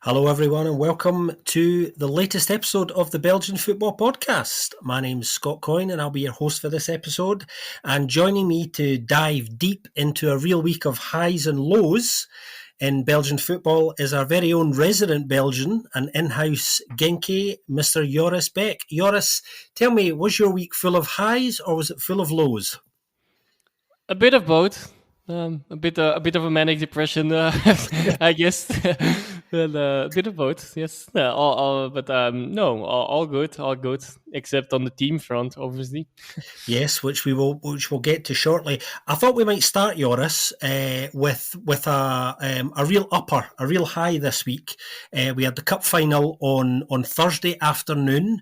Hello, everyone, and welcome to the latest episode of the Belgian Football Podcast. My name's Scott Coyne, and I'll be your host for this episode. And joining me to dive deep into a real week of highs and lows in Belgian football is our very own resident Belgian and in-house Genki, Mr. Joris Beck. Joris, tell me, was your week full of highs or was it full of lows? A bit of both. A bit of a manic depression, I guess. But a bit of both, yes. No, all good, except on the team front, obviously. Yes, which we'll get to shortly. I thought we might start, Joris, with a real upper, a real high this week. We had the cup final on Thursday afternoon.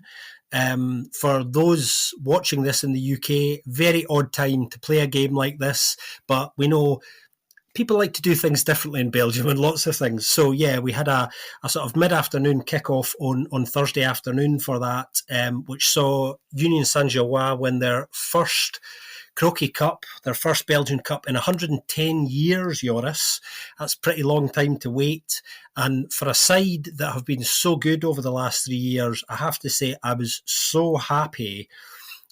For those watching this in the UK, very odd time to play a game like this, but we know people like to do things differently in Belgium and lots of things. So yeah, we had a sort of mid-afternoon kickoff on Thursday afternoon for that, which saw Union Saint-Gilloise win their first Croquet Cup, their first Belgian Cup in 110 years, Joris. That's a pretty long time to wait. And for a side that have been so good over the last 3 years, I have to say I was so happy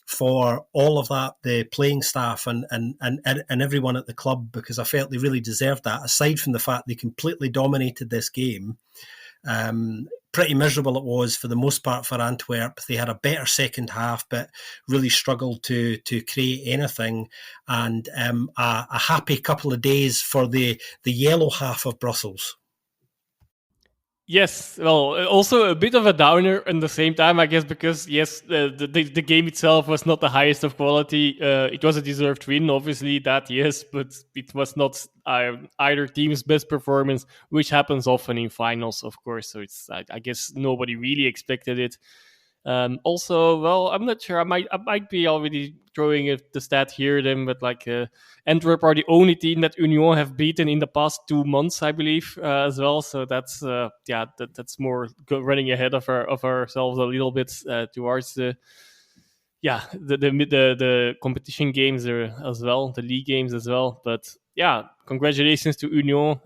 for all of that, the playing staff and everyone at the club, because I felt they really deserved that, aside from the fact they completely dominated this game. Pretty miserable it was for the most part for Antwerp. They had a better second half, but really struggled to create anything. And a happy couple of days for the yellow half of Brussels. Yes, well, also a bit of a downer at the same time, I guess, because yes, the game itself was not the highest of quality. It was a deserved win, obviously, that yes, but it was not either team's best performance, which happens often in finals, of course. So I guess nobody really expected it. Also, well, I'm not sure. I might be already throwing the stat here then, but Antwerp are the only team that Union have beaten in the past 2 months, I believe, as well. So that's that's more running ahead of ourselves a little bit towards the competition games as well, the league games as well. But yeah, congratulations to Union.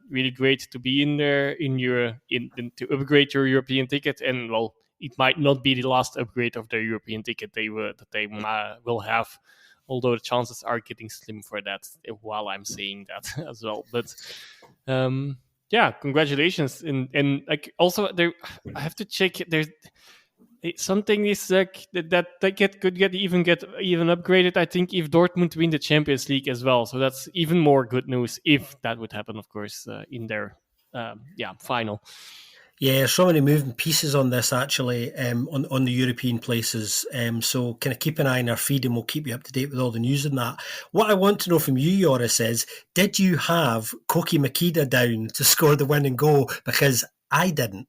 Really great to be in there to upgrade your European ticket, and well, it might not be the last upgrade of their European ticket they will have, although the chances are getting slim for that while I'm saying that as well. But congratulations. And like also there, I have to check. There's something is like that they could get even upgraded. I think if Dortmund win the Champions League as well, so that's even more good news if that would happen, of course, in their final. Yeah, so many moving pieces on this actually, on the European places. So kind of keep an eye on our feed and we'll keep you up to date with all the news on that. What I want to know from you, Joris, is did you have Koki Makeda down to score the winning goal? Because I didn't.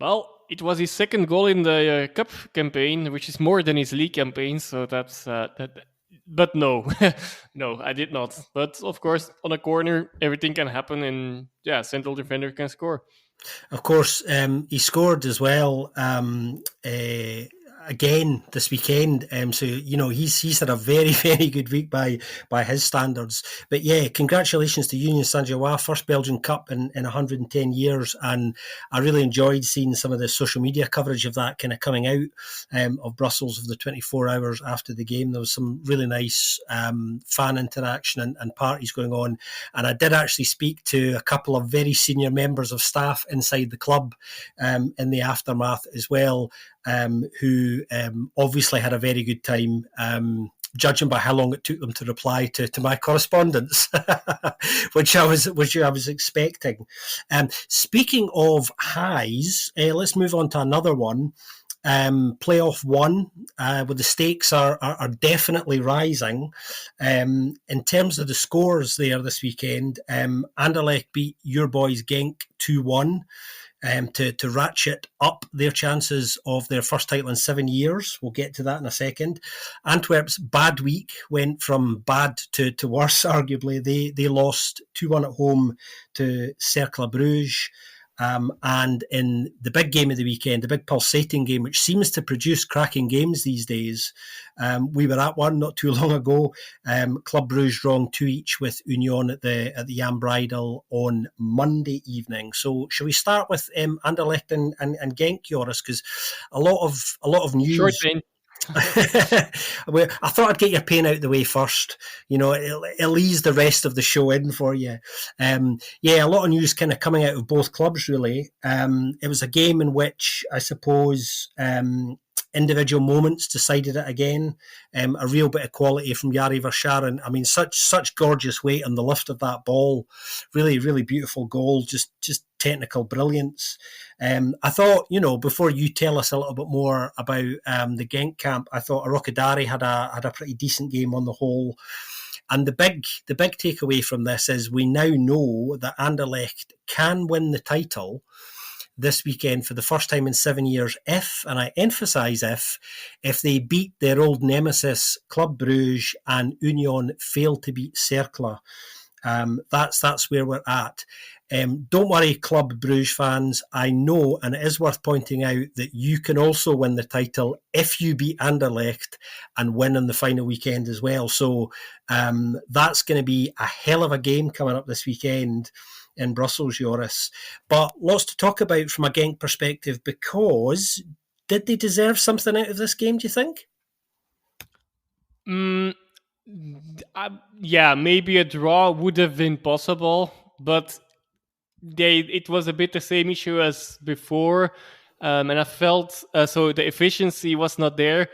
Well, it was his second goal in the cup campaign, which is more than his league campaign. So that's that. But no, no, I did not. But of course, on a corner, everything can happen, and yeah, central defender can score. Of course, he scored as well again this weekend. So he's had a very very good week by his standards. But yeah, congratulations to Union Saint-Gilloise, first Belgian Cup in 110 years, and I really enjoyed seeing some of the social media coverage of that kind of coming out of Brussels of the 24 hours after the game. There was some really nice fan interaction and parties going on, and I did actually speak to a couple of very senior members of staff inside the club in the aftermath as well, who obviously had a very good time, judging by how long it took them to reply to my correspondence, which I was expecting. Speaking of highs, let's move on to another one. Playoff one, where the stakes are definitely rising. In terms of the scores there this weekend, Anderlecht beat your boys Genk 2-1. To ratchet up their chances of their first title in 7 years. We'll get to that in a second. Antwerp's bad week went from bad to worse, arguably. They lost 2-1 at home to Cercle Bruges. And in the big game of the weekend, the big pulsating game, which seems to produce cracking games these days, we were at one not too long ago. Club Brugge drawing 2 each with Union at the Jan Breidel on Monday evening. So shall we start with Anderlecht and Genk, Joris? Because a lot of Short news. vein. I thought I'd get your pain out the way first. You know, it'll ease the rest of the show in for you. Yeah, a lot of news kind of coming out of both clubs, really. It was a game in which I suppose individual moments decided it again. A real bit of quality from Jari Verscharen. I mean, such gorgeous weight on the lift of that ball. Really, really beautiful goal. Just technical brilliance. I thought, you know, before you tell us a little bit more about the Genk camp, I thought Arokadari had a pretty decent game on the whole. And the big takeaway from this is we now know that Anderlecht can win the title this weekend for the first time in 7 years if, and I emphasise if they beat their old nemesis Club Brugge and Union fail to beat Cercle. That's where we're at. Don't worry, Club Brugge fans. I know, and it is worth pointing out, that you can also win the title if you beat Anderlecht and win on the final weekend as well. So that's going to be a hell of a game coming up this weekend in Brussels, Joris. But lots to talk about from a Genk perspective, because did they deserve something out of this game, do you think? Yeah, maybe a draw would have been possible, but it was a bit the same issue as before, and I felt so the efficiency was not there,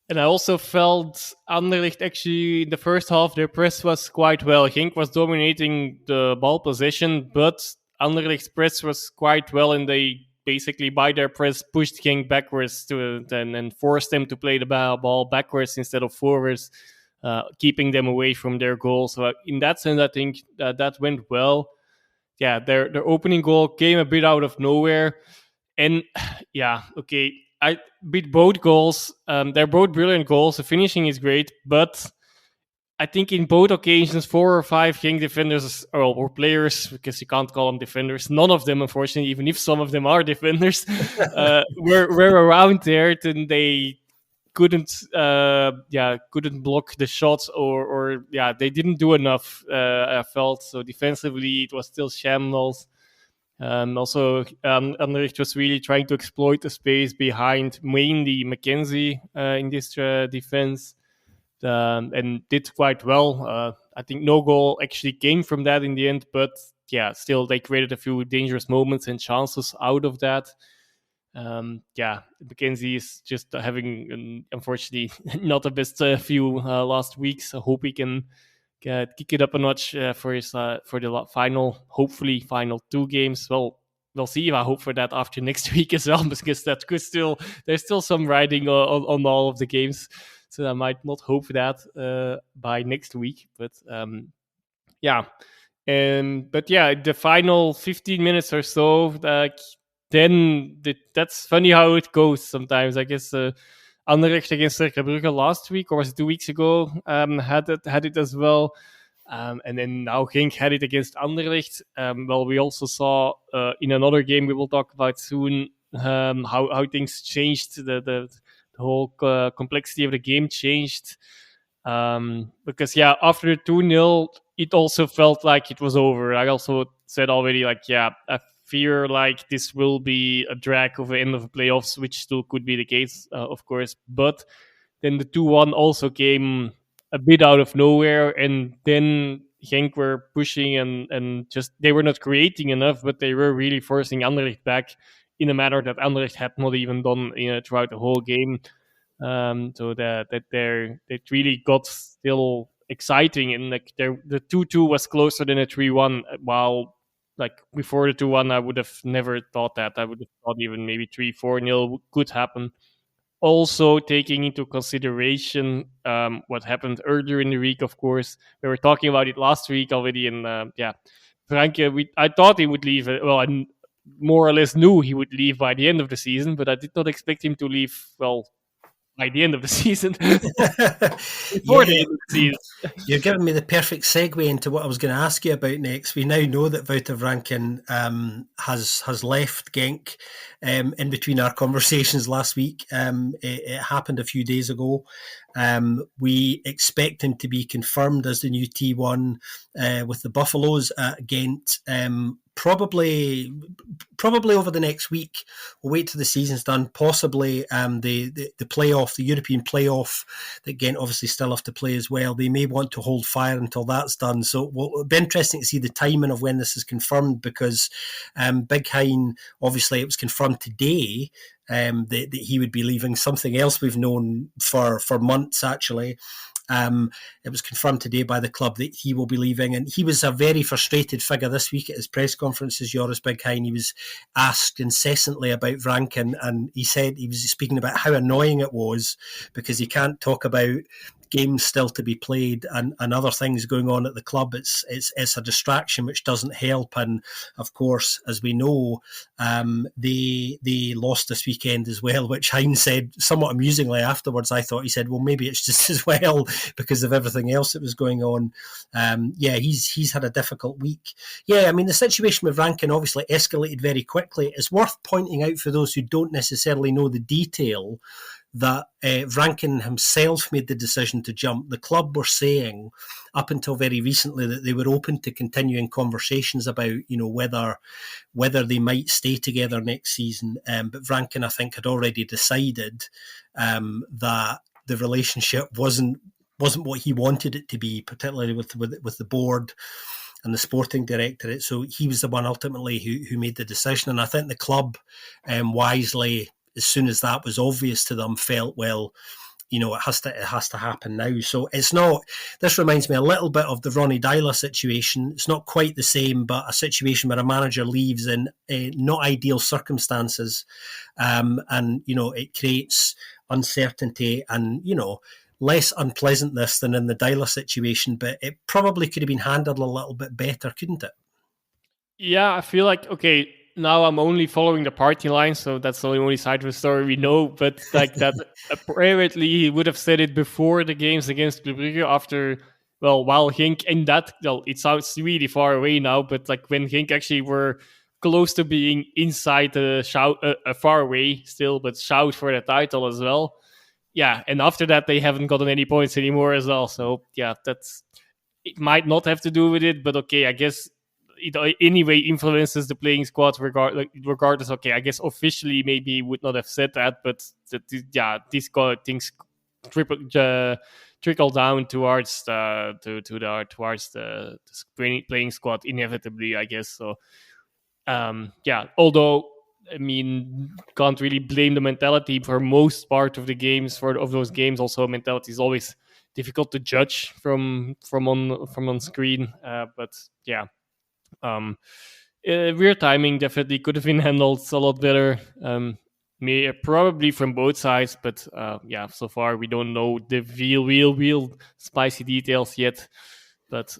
and I also felt Anderlecht actually in the first half their press was quite well. Genk was dominating the ball possession, but Anderlecht's press was quite well, and they basically by their press pushed Genk backwards and forced them to play the ball backwards instead of forwards, keeping them away from their goal. So in that sense, I think that went well. Yeah, their opening goal came a bit out of nowhere, and yeah, okay, I beat both goals. They're both brilliant goals. The finishing is great, but I think in both occasions, 4 or 5 Genk defenders or players, because you can't call them defenders, none of them, unfortunately, even if some of them are defenders, were around there. Then they couldn't block the shots or they didn't do enough. I felt so defensively it was still shambles. Also, Anderlecht was really trying to exploit the space behind mainly McKenzie in this defense, and did quite well. I think no goal actually came from that in the end, but yeah, still they created a few dangerous moments and chances out of that. McKenzie is just having, unfortunately, not the best few last weeks. I hope he can kick it up a notch for the hopefully final 2 games. Well, we'll see. I hope for that after next week as well, because there's still some riding on all of the games. So I might not hope for that by next week. But the final 15 minutes or so, that's funny how it goes sometimes. I guess Anderlecht against Cercle Brugge last week, or was it 2 weeks ago, had it as well. And then now Genk had it against Anderlecht. We also saw in another game we will talk about soon how things changed. The whole complexity of the game changed. Because after the 2-0, it also felt like it was over. I also said already, I fear like this will be a drag of the end of the playoffs, which still could be the case, of course. But then the 2-1 also came a bit out of nowhere, and then Genk were pushing and just they were not creating enough, but they were really forcing Anderlecht back in a manner that Anderlecht had not even done throughout the whole game. So that it really got still exciting, and the 2-2 was closer than a 3-1, while before the 2-1 I would have never thought that. I would have thought even maybe 3-4-0 could happen. Also taking into consideration what happened earlier in the week, of course. We were talking about it last week already, and Frank, I thought he would leave. I more or less knew he would leave by the end of the season, but I did not expect him to leave, by the end of the season. Yeah, Before the end of the season. you're giving me the perfect segue into what I was going to ask you about next. We now know that Wouter Rankin has left Genk. In between our conversations last week, it happened a few days ago. We expect him to be confirmed as the new T1 with the Buffaloes at Ghent. Probably over the next week. We'll wait till the season's done. Possibly the playoff, the European playoff that Ghent obviously still have to play as well. They may want to hold fire until that's done. So it'll be interesting to see the timing of when this is confirmed, because Big Hein, obviously it was confirmed today that he would be leaving. Something else we've known for months actually. It was confirmed today by the club that he will be leaving, and he was a very frustrated figure this week at his press conferences. Joris Big Hein, he was asked incessantly about Rankin, and he said he was speaking about how annoying it was because he can't talk about games still to be played and other things going on at the club. It's a distraction which doesn't help, and of course, as we know, they lost this weekend as well, which Hines said somewhat amusingly afterwards. I thought he said, well, maybe it's just as well because of everything else that was going on. He's had a difficult week. Yeah, I mean, the situation with Rankin obviously escalated very quickly. It's worth pointing out for those who don't necessarily know the detail that Rankin himself made the decision to jump. The club were saying up until very recently that they were open to continuing conversations about, whether they might stay together next season. But Rankin, I think, had already decided that the relationship wasn't what he wanted it to be, particularly with the board and the sporting directorate. So he was the one ultimately who made the decision. And I think the club wisely, as soon as that was obvious to them, felt, well, it has to happen now. So it's not. This reminds me a little bit of the Ronnie Dyler situation. It's not quite the same, but a situation where a manager leaves in not ideal circumstances, and it creates uncertainty and less unpleasantness than in the Dyler situation. But it probably could have been handled a little bit better, couldn't it? Yeah, I feel like, okay, now I'm only following the party line, so that's the only side of the story we know. But like that, apparently he would have said it before the games against Club Brugge after, while Genk, and that, it sounds really far away now, but like when Genk actually were close to being inside the shout, far away still, but shout for the title as well. Yeah, and after that, they haven't gotten any points anymore as well. So yeah, it might not have to do with it, but okay, I guess it anyway influences the playing squad regardless. Okay, I guess officially maybe he would not have said that, but these things trickle down towards the playing squad inevitably, I guess. So although I mean, can't really blame the mentality for most part of the games. Of those games, also mentality is always difficult to judge from on screen. But yeah, weird timing definitely could have been handled a lot better. Probably from both sides, but so far we don't know the real spicy details yet. But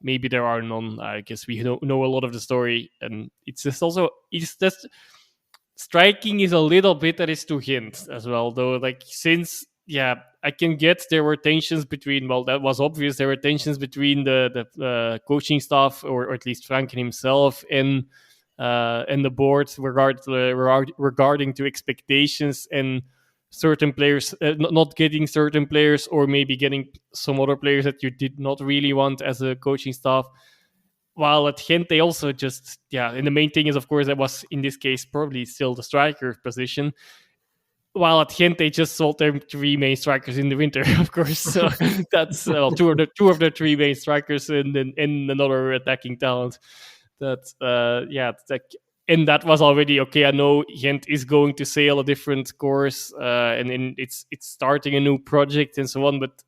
maybe there are none. I guess we don't know a lot of the story, and it's just striking is a little bit that is to hint as well, though. Like, since I can get there were tensions between. Well, that was obvious. There were tensions between the coaching staff, or at least Frank himself, and the board regarding to expectations and certain players not getting certain players, or maybe getting some other players that you did not really want as a coaching staff. While at Ghent, they also just, and the main thing is, of course, that was in this case probably still the striker position. While at Ghent, they just sold their three main strikers in the winter, of course. So that's two of the three main strikers and another attacking talent. And that was already okay. I know Ghent is going to sail a different course, and it's starting a new project and so on. But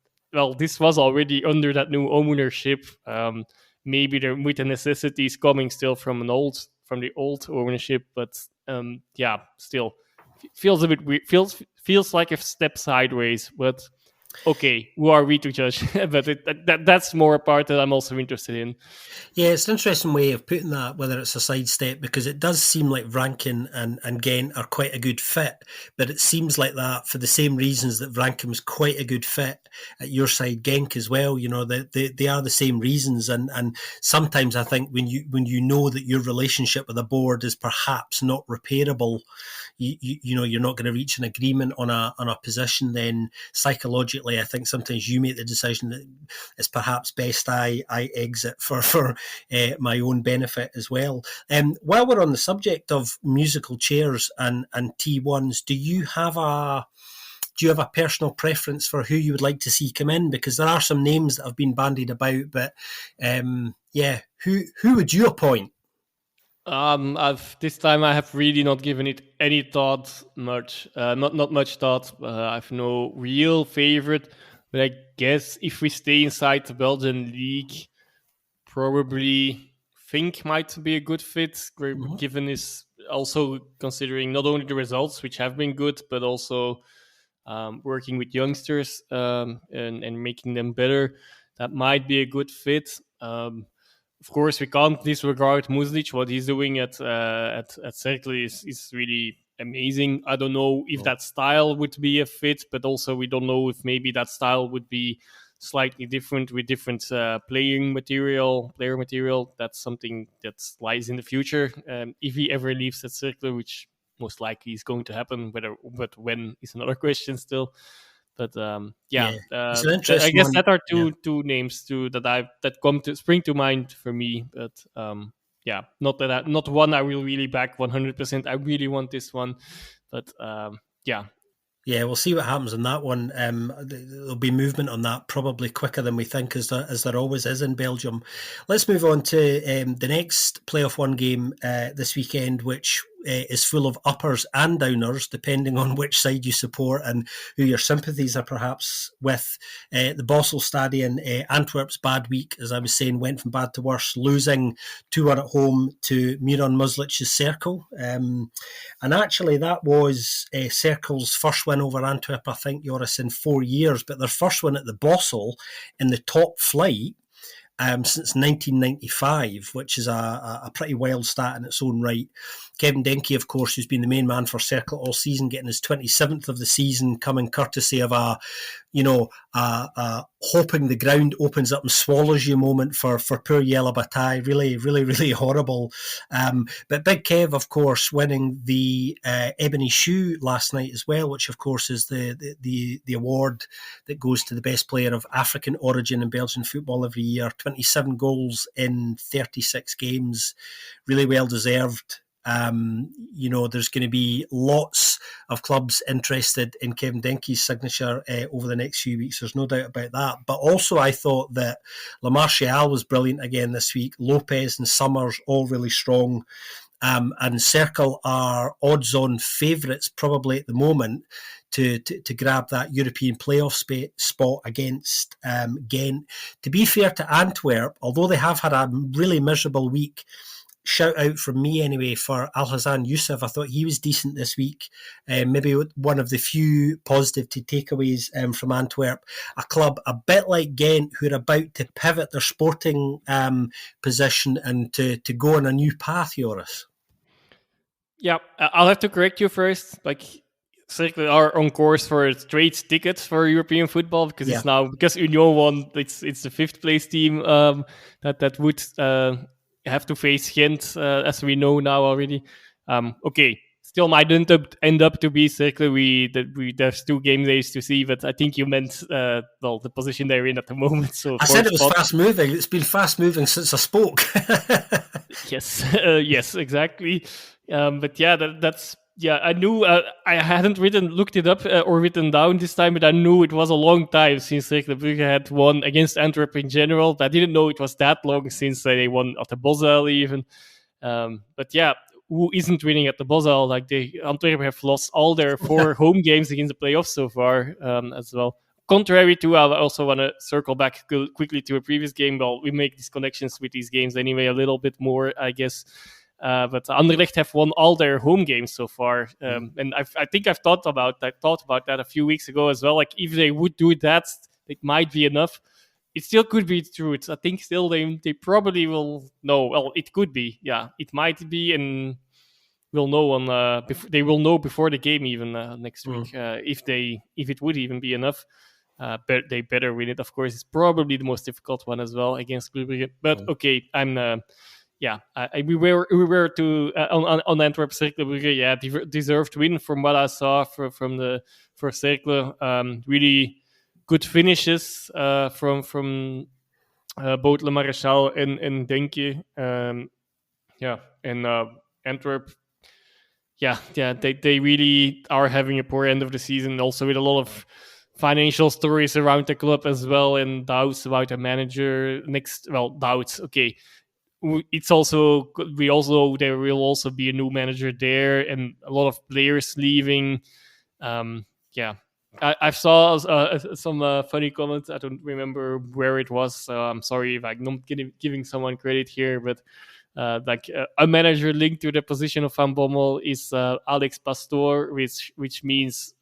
this was already under that new ownership. Maybe there with the necessities coming still from the old ownership, but still feels a bit weird. Feels like a step sideways, but okay, who are we to judge? But that's more a part that I'm also interested in. Yeah, it's an interesting way of putting that, whether it's a sidestep, because it does seem like Vranken and Ghent are quite a good fit, but it seems like that for the same reasons that Vranken was quite a good fit at your side, Genk as well. You know, they are the same reasons, and sometimes I think when you know that your relationship with a board is perhaps not repairable, you know you're not going to reach an agreement on a position, then psychologically I think sometimes you make the decision that it's perhaps best I exit for my own benefit as well. While we're on the subject of musical chairs and T1s, do you have a personal preference for who you would like to see come in? Because there are some names that have been bandied about, but yeah, who would you appoint? I've this time I have really not given it any thought much. Not much thought. I've no real favorite, but I guess if we stay inside the Belgian league, probably Fink might be a good fit. Mm-hmm. Given is also considering not only the results which have been good, but also working with youngsters and making them better. That might be a good fit. Of course, we can't disregard Muslic. What he's doing at Cercle is really amazing. I don't know if that style would be a fit, but also we don't know if maybe that style would be slightly different with different player material. That's something that lies in the future. If he ever leaves at Cercle, which most likely is going to happen, but when is another question still. But Yeah, it's an I interesting guess one. that are Yeah. two names too that come to spring to mind for me. But yeah, not one I will really back 100%. I really want this one, but yeah. Yeah, we'll see what happens on that one. There'll be movement on that probably quicker than we think, as there always is in Belgium. Let's move on to the next playoff one game this weekend, which is full of uppers and downers, depending on which side you support and who your sympathies are perhaps with. The Bossel Stadion, Antwerp's bad week, as I was saying, went from bad to worse, losing 2-1 at home to Miran Muslic's Cercle. And actually, that was Cercle's first win over Antwerp, I think, Joris, in 4 years, but their first win at the Bossel in the top flight since 1995, which is a pretty wild stat in its own right. Kevin Denke, of course, who's been the main man for Cercle all season, getting his 27th of the season, coming courtesy of hoping the ground opens up and swallows you moment for poor Yella Bataille. Really, really, really horrible. But Big Kev, of course, winning the Ebony Shoe last night as well, which, of course, is the award that goes to the best player of African origin in Belgian football every year. 27 goals in 36 games. Really well deserved. There's going to be lots of clubs interested in Kevin Denke's signature over the next few weeks. There's no doubt about that. But also, I thought that La Martial was brilliant again this week. Lopez and Summers all really strong. And Cercle are odds-on favourites probably at the moment to grab that European playoff spot against Ghent. To be fair to Antwerp, although they have had a really miserable week, shout out from me anyway for Alhassan Youssef. I thought he was decent this week. Maybe one of the few positive takeaways from Antwerp, a club a bit like Ghent who are about to pivot their sporting position and to go on a new path, Joris. Yeah, I'll have to correct you first. Like, Cercle are on course for a straight ticket for European football because it's now because Union won. It's the fifth place team that would have to face Ghent, as we know now already. Okay, still might end up to be Cercle. There's 2 game days to see, but I think you meant the position they're in at the moment. So I said it was fast moving. It's been fast moving since I spoke. Yes, yes, exactly. But yeah, that's yeah. I knew I hadn't looked it up or written down this time, but I knew it was a long time since Cercle Brugge had won against Antwerp in general. But I didn't know it was that long since they won at the Bosel even. But yeah, who isn't winning at the Bosel? Like Antwerp have lost all their 4 home games against the playoffs so far as well. Contrary to, I also want to circle back quickly to a previous game. Well, we make these connections with these games anyway a little bit more, I guess. But Anderlecht have won all their home games so far, and I think I've thought about that a few weeks ago as well. Like if they would do that, it might be enough. It still could be true. I think still they probably will know. Well, it could be. Yeah, it might be, and we'll know on. They will know before the game even next week if it would even be enough. But they better win it. Of course, it's probably the most difficult one as well against Club Brugge. But okay, we were to on Antwerp Cercle Brugge. Yeah, deserved win from what I saw from the for Cercle. Really good finishes from both Le Maréchal and Denke. And Antwerp. Yeah, they really are having a poor end of the season. Also with a lot of financial stories around the club as well, and doubts about a manager. Doubts. Okay, it's also there will also be a new manager there, and a lot of players leaving. I saw some funny comments. I don't remember where it was, so I'm sorry if I'm not giving someone credit here, but a manager linked to the position of Van Bommel is Alex Pastoor, which means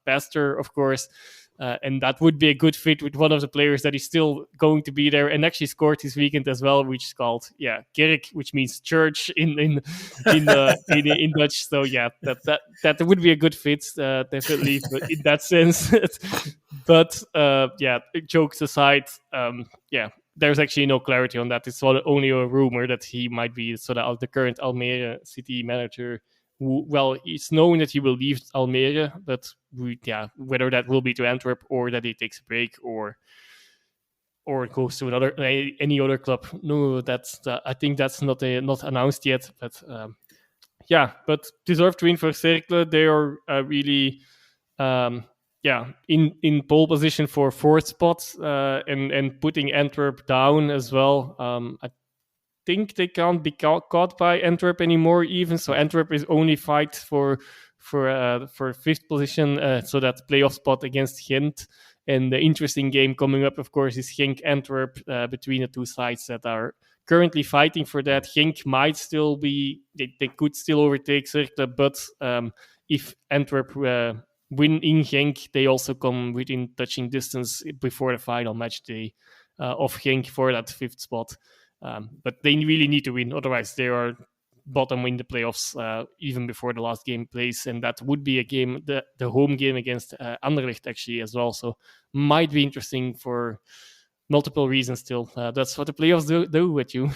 pastor, of course. And that would be a good fit with one of the players that is still going to be there and actually scored this weekend as well, which is called Kerk, which means church in Dutch. So yeah, that would be a good fit, definitely. But in that sense, but jokes aside, there's actually no clarity on that. It's only a rumor that he might be the current Almere City manager. It's known that he will leave Almere, but whether that will be to Antwerp or that he takes a break or goes to any other club. No, I think that's not announced yet. But but deserved win for Cercle. They are really in pole position for fourth spot and putting Antwerp down as well. I think they can't be caught by Antwerp anymore even, so Antwerp is only fight for fifth position, so that playoff spot against Gent. And the interesting game coming up, of course, is Genk-Antwerp, between the two sides that are currently fighting for that. Genk might still be, they could still overtake Cercle, but if Antwerp win in Genk, they also come within touching distance before the final match day of Genk for that fifth spot. But they really need to win, otherwise they are bottom in the playoffs even before the last game plays, and that would be a game, the home game against Anderlecht actually as well. So might be interesting for multiple reasons still. That's what the playoffs do with you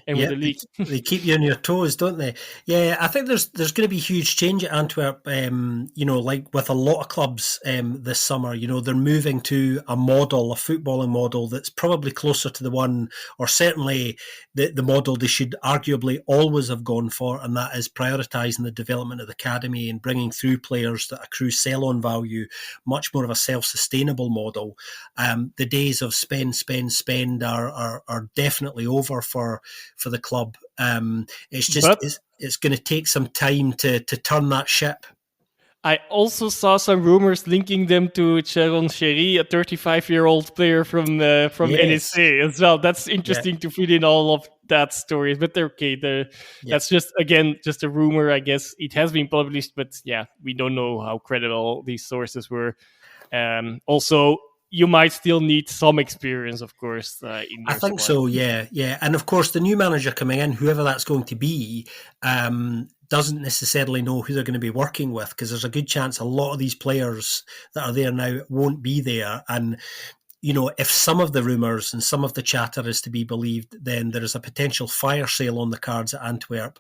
and with the league. They keep you on your toes, don't they? Yeah, I think there's going to be huge change at Antwerp, like with a lot of clubs this summer. They're moving to a footballing model that's probably closer to the one, or certainly the model they should arguably always have gone for, and that is prioritising the development of the academy and bringing through players that accrue sell-on value, much more of a self-sustainable model. The days of spend are definitely over for the club. It's just it's going to take some time to turn that ship. I also saw some rumors linking them to Sharon Sherry, a 35-year-old player from NSA as well. That's interesting to fit in all of that stories, but they're okay. That's just a rumor, I guess. It has been published, but we don't know how credible these sources were. Also, you might still need some experience, of course. I think squad. So, yeah. And of course, the new manager coming in, whoever that's going to be, doesn't necessarily know who they're going to be working with, because there's a good chance a lot of these players that are there now won't be there. And if some of the rumours and some of the chatter is to be believed, then there is a potential fire sale on the cards at Antwerp.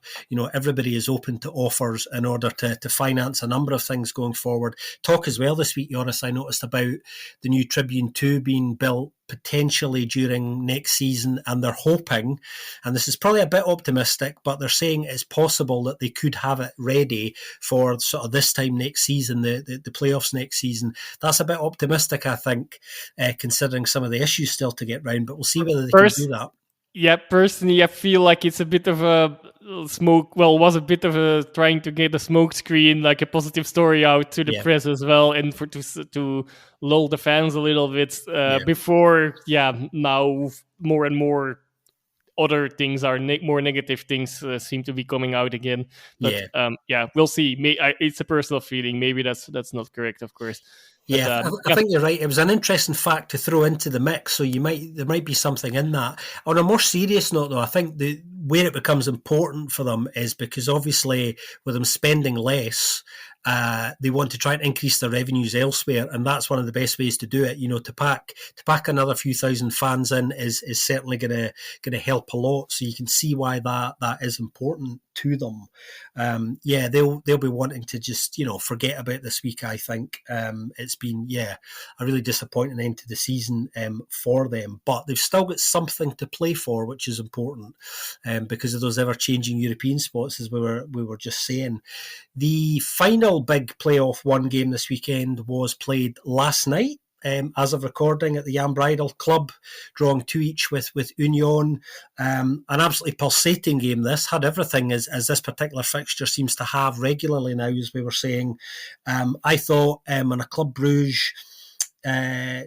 Everybody is open to offers in order to finance a number of things going forward. Talk as well this week, Joris, I noticed about the new Tribune 2 being built potentially during next season, and they're hoping, and this is probably a bit optimistic, but they're saying it's possible that they could have it ready for sort of this time next season, the playoffs next season. That's a bit optimistic, I think, considering some of the issues still to get round, but we'll see whether they can do that. Yeah, personally, I feel like it's a bit of a smoke. Well, was a bit of a trying to get a smoke screen, like a positive story out to the press as well, and to lull the fans a little bit before. Now more and more other things are more negative things seem to be coming out again. But we'll see. It's a personal feeling. Maybe that's not correct, of course. But, Yeah, I think you're right. It was an interesting fact to throw into the mix, so there might be something in that. On a more serious note, though, I think where it becomes important for them is because obviously with them spending less, they want to try and increase their revenues elsewhere, and that's one of the best ways to do it. To pack another few thousand fans in is certainly going to help a lot. So you can see why that is important to them. They'll be wanting to just forget about this week. I think it's been a really disappointing end to the season for them, but they've still got something to play for, which is important because of those ever-changing European spots, as we were just saying. The final big playoff one game this weekend was played last night. As of recording at the Jan Breidel Club, drawing 2-2 with Union. An absolutely pulsating game this, had everything as this particular fixture seems to have regularly now, as we were saying. I thought in a Club Bruges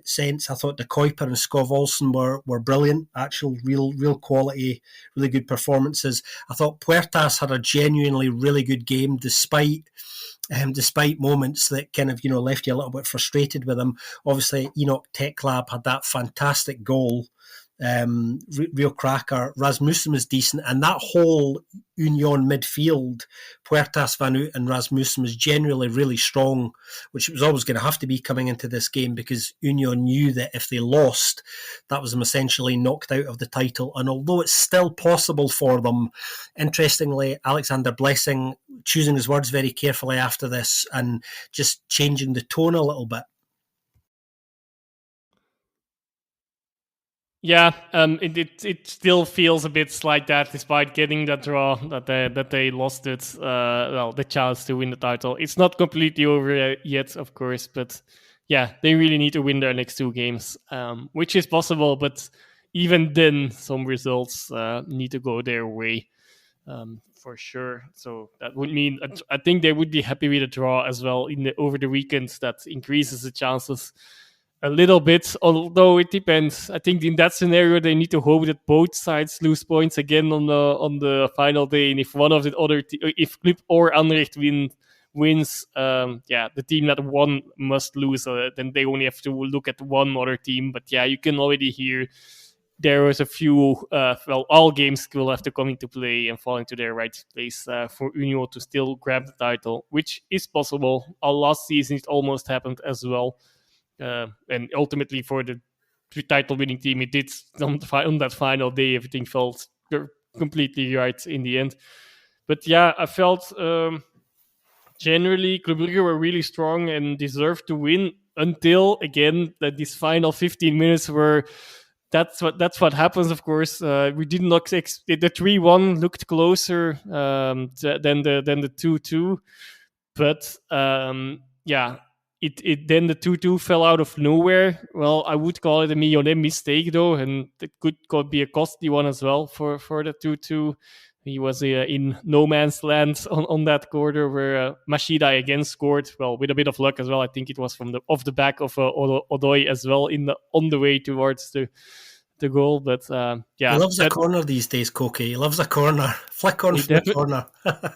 sense, I thought De Kuyper and Skov Olsen were brilliant, actual real quality, really good performances. I thought Puertas had a genuinely really good game despite moments that kind of left you a little bit frustrated with him. Obviously, Enoch Teklab had that fantastic goal, real cracker. Rasmussen was decent, and that whole Union midfield, Puertas, Van Hout and Rasmussen, was generally really strong, which was always going to have to be coming into this game because Union knew that if they lost, that was them essentially knocked out of the title. And although it's still possible for them, interestingly, Alexander Blessing choosing his words very carefully after this and just changing the tone a little bit. Yeah, it still feels a bit like that, despite getting that draw that they lost it. The chance to win the title. It's not completely over yet, of course, but yeah, they really need to win their next two games, which is possible. But even then, some results need to go their way, for sure. So that would mean I think they would be happy with a draw as well over the weekend. That increases the chances a little bit, although it depends. I think in that scenario they need to hope that both sides lose points again on the final day, and if one of the other if Club or Anderlecht wins, the team that won must lose. Then they only have to look at one other team. But yeah, you can already hear there was a few. All games will have to come into play and fall into their right place for Union to still grab the title, which is possible. Last season it almost happened as well. And ultimately for the title-winning team, it did on that final day. Everything felt completely right in the end. But yeah, I felt generally Club Brugge were really strong and deserved to win until, again, that these final 15 minutes were... That's what happens, of course. We did not the 3-1 looked closer than the 2-2. But It then the 2-2 fell out of nowhere. Well, I would call it a Mignonet mistake, though, and it could be a costly one as well for the 2-2. He was in no man's land on that quarter where Machida again scored. Well, with a bit of luck as well. I think it was from off the back of Odoi as well on the way towards the goal. But he loves a corner these days, Koki. He loves a corner. Flick on from the corner.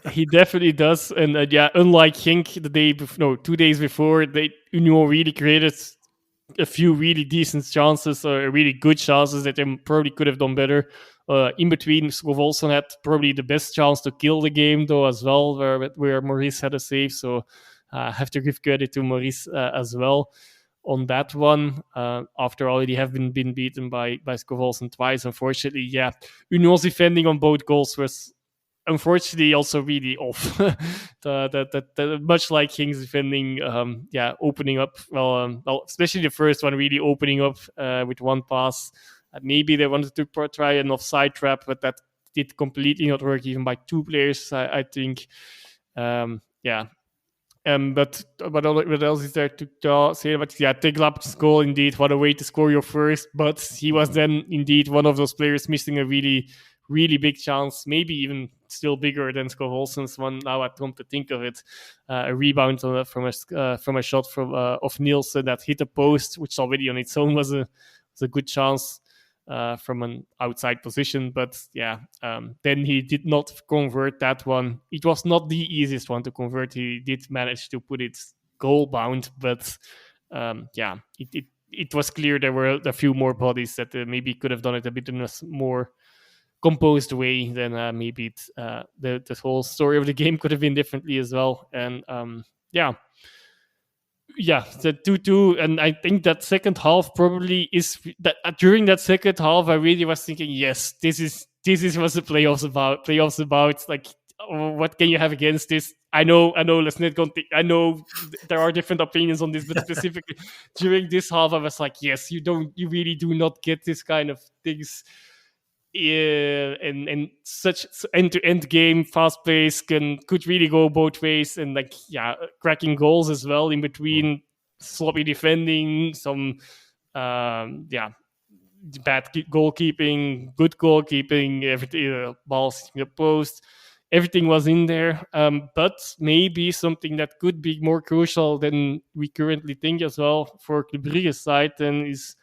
He definitely does. And unlike Genk 2 days before, Union really created a few really decent chances or really good chances that they probably could have done better. In between, Skov Olsen had probably the best chance to kill the game, though, as well, where Maurice had a save. So I have to give credit to Maurice as well on that one, after already having been beaten by Skov Olsen twice. Unfortunately, Union's defending on both goals was unfortunately also really off. Much like King's defending, opening up, especially the first one, really opening up with one pass. Maybe they wanted to try an offside trap, but that did completely not work, even by two players, I think. But what else is there to say about Teklab's goal? Indeed, what a way to score your first. But he was then indeed one of those players missing a really, really big chance, maybe even still bigger than Skov Olsen's one. Now I come to think of it, a rebound from a shot of Nielsen that hit a post, which already on its own was a good chance. from an outside position. But then he did not convert that one. It was not the easiest one to convert. He did manage to put it goal bound, but it was clear there were a few more bodies that maybe could have done it a bit in a more composed way. Then maybe the whole story of the game could have been differently as well. And the 2-2, and I think that second half probably is that during that second half I really was thinking, yes, this is what the playoffs about. Like, what can you have against this? I know let's not go. I know there are different opinions on this, but specifically during this half I was like, yes, you really do not get this kind of things. And such end-to-end game, fast pace, could really go both ways, and cracking goals as well in between, sloppy defending, some bad goalkeeping, good goalkeeping, everything, balls in the post, everything was in there. But maybe something that could be more crucial than we currently think as well for Club Brugge's side then is,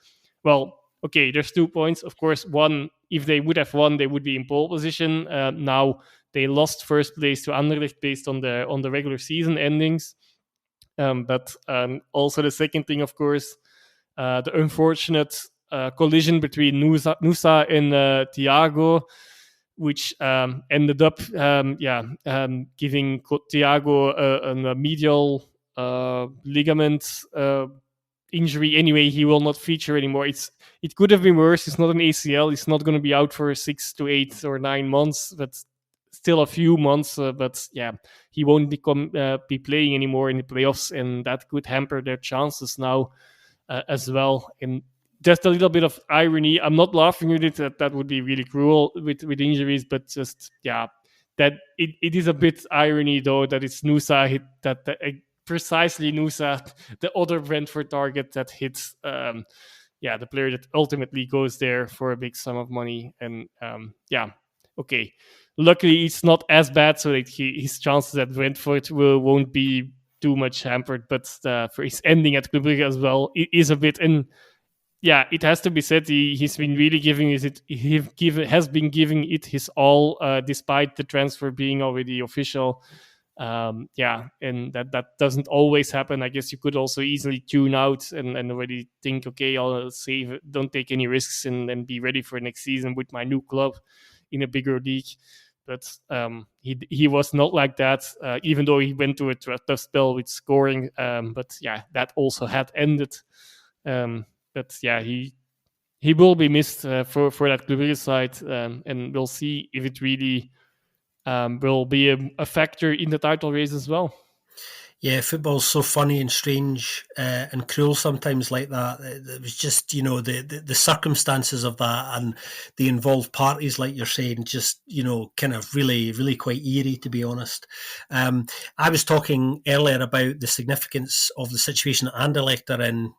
well, okay, there's 2 points. Of course, one, if they would have won, they would be in pole position. Now they lost first place to Anderlecht based on the regular season endings. But also the second thing, of course, the unfortunate collision between Nusa and Thiago, which ended up giving Thiago a medial ligament injury. Anyway, he will not feature anymore. It could have been worse. It's not an ACL. It's not going to be out for 6 to 8 or 9 months, but still a few months. He won't be playing anymore in the playoffs, and that could hamper their chances now as well. And just a little bit of irony. I'm not laughing at it. That would be really cruel with injuries, but just that it is a bit irony though that it's Nusa hit that precisely Nusa, the other Brentford target that hits the player that ultimately goes there for a big sum of money. And okay, luckily it's not as bad, so that his chances at Brentford won't be too much hampered. But for his ending at Club Brugge as well, it is a bit. And it has to be said, he's been really has been giving it his all, despite the transfer being already official. And that doesn't always happen. I guess you could also easily tune out and already think, okay, I'll save, don't take any risks, and be ready for next season with my new club in a bigger league. But he was not like that, even though he went to a tough spell with scoring. That also had ended. He will be missed for that Club Brugge side, and we'll see if it really will be a factor in the title race as well. Yeah, football's so funny and strange and cruel sometimes like that. It was just, the circumstances of that and the involved parties, like you're saying, just, kind of really, really quite eerie, to be honest. I was talking earlier about the significance of the situation that Anderlecht are in,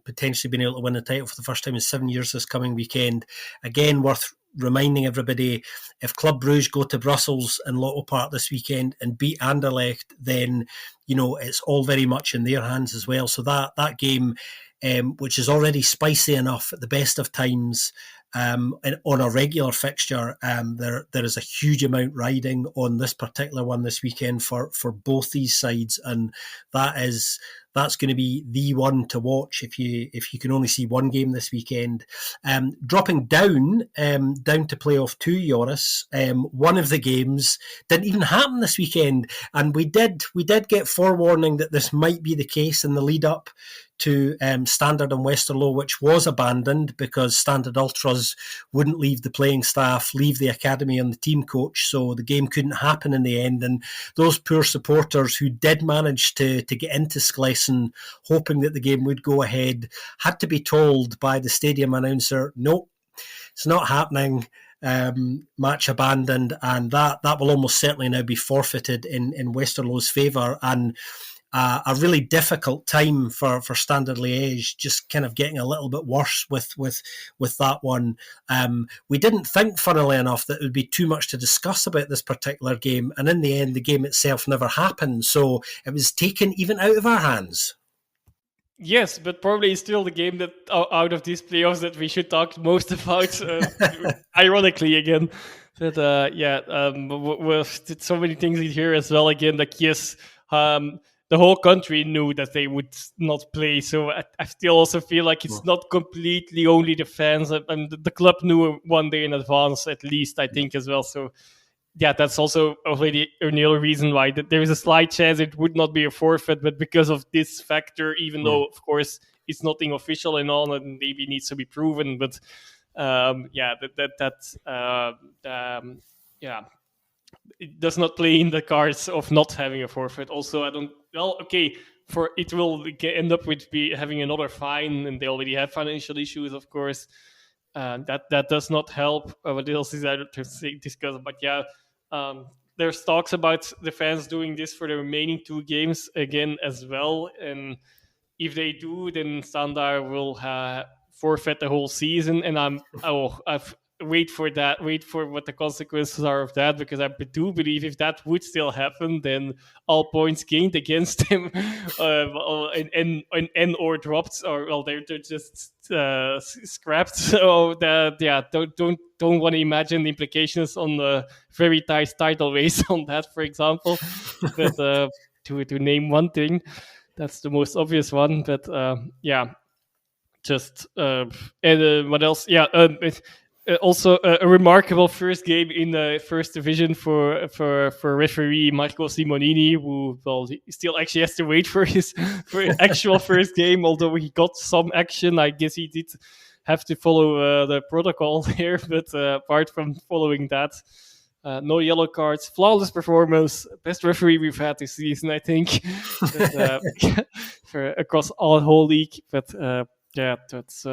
potentially being able to win the title for the first time in 7 years this coming weekend. Again, worth reminding everybody, if Club Brugge go to Brussels and Lotto Park this weekend and beat Anderlecht, then it's all very much in their hands as well. So that game, which is already spicy enough at the best of times, on a regular fixture, there is a huge amount riding on this particular one this weekend for both these sides, and that's going to be the one to watch if you can only see one game this weekend. Dropping down to playoff 2, Joris. One of the games didn't even happen this weekend, and we did get forewarning that this might be the case in the lead up to Standard and Westerlo, which was abandoned because Standard Ultras wouldn't leave the playing staff, leave the academy and the team coach, so the game couldn't happen in the end. And those poor supporters who did manage to get into Sclesson, hoping that the game would go ahead, had to be told by the stadium announcer, nope, it's not happening. Match abandoned, and that will almost certainly now be forfeited in Westerlo's favour. And a really difficult time for Standard Liège, just kind of getting a little bit worse with that one. We didn't think, funnily enough, that it would be too much to discuss about this particular game, and in the end, the game itself never happened, so it was taken even out of our hands. Yes, but probably still the game that out of these playoffs that we should talk most about. Ironically, again, but with so many things in here as well. Again, like yes, the whole country knew that they would not play. So I still also feel like it's not completely only the fans, and the club knew one day in advance at least. I think as well. So yeah, that's also already another reason why there is a slight chance it would not be a forfeit, but because of this factor, even though of course it's nothing official and all, and maybe needs to be proven, but yeah, it does not play in the cards of not having a forfeit. Also, I don't. Well, okay, for it will end up with having another fine, and they already have financial issues, of course. That does not help. What else is there to discuss? But yeah, there's talks about the fans doing this for the remaining 2 games again as well, and if they do, then Standard will forfeit the whole season. And I've wait for that. Wait for what the consequences are of that, because I do believe if that would still happen, then all points gained against them and or dropped, or well, they're just scrapped. So that don't want to imagine the implications on the very tight title race on that, for example. But to name one thing, that's the most obvious one. But just and what else? Yeah, also a remarkable first game in the first division for referee Marco Simonini, who he still actually has to wait for his actual first game, although he got some action. I guess he did have to follow the protocol there, but apart from following that, no yellow cards, flawless performance, best referee we've had this season, I think, but, for across all whole league. But that's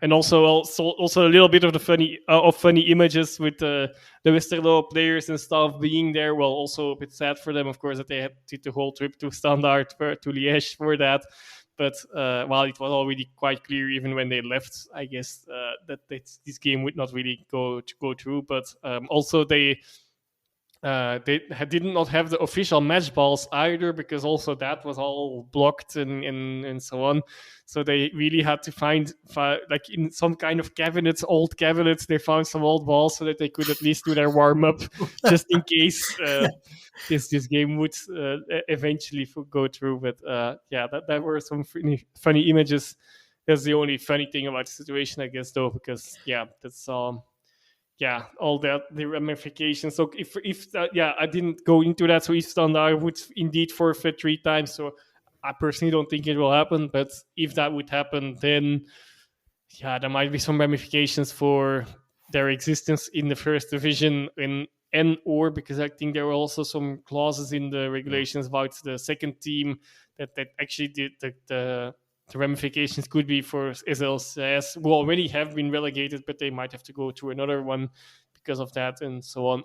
and also a little bit of the funny images with the Westerlo players and stuff being there. Well, also a bit sad for them, of course, that they had to the whole trip to Standard to Liège for that. But while it was already quite clear, even when they left, I guess that this game would not really go through. But also they did not have the official match balls either, because also that was all blocked and so on. So they really had to find like in some kind of old cabinets, they found some old balls so that they could at least do their warm up just in case this game would eventually go through. But that were some funny images. That's the only funny thing about the situation, I guess, though, because that's all the ramifications. So if I didn't go into that. So if Standard would indeed forfeit 3 times, so I personally don't think it will happen. But if that would happen, then there might be some ramifications for their existence in the first division or because I think there were also some clauses in the regulations about the second team that actually did the ramifications could be for SLCS, who already have been relegated, but they might have to go to another one because of that and so on.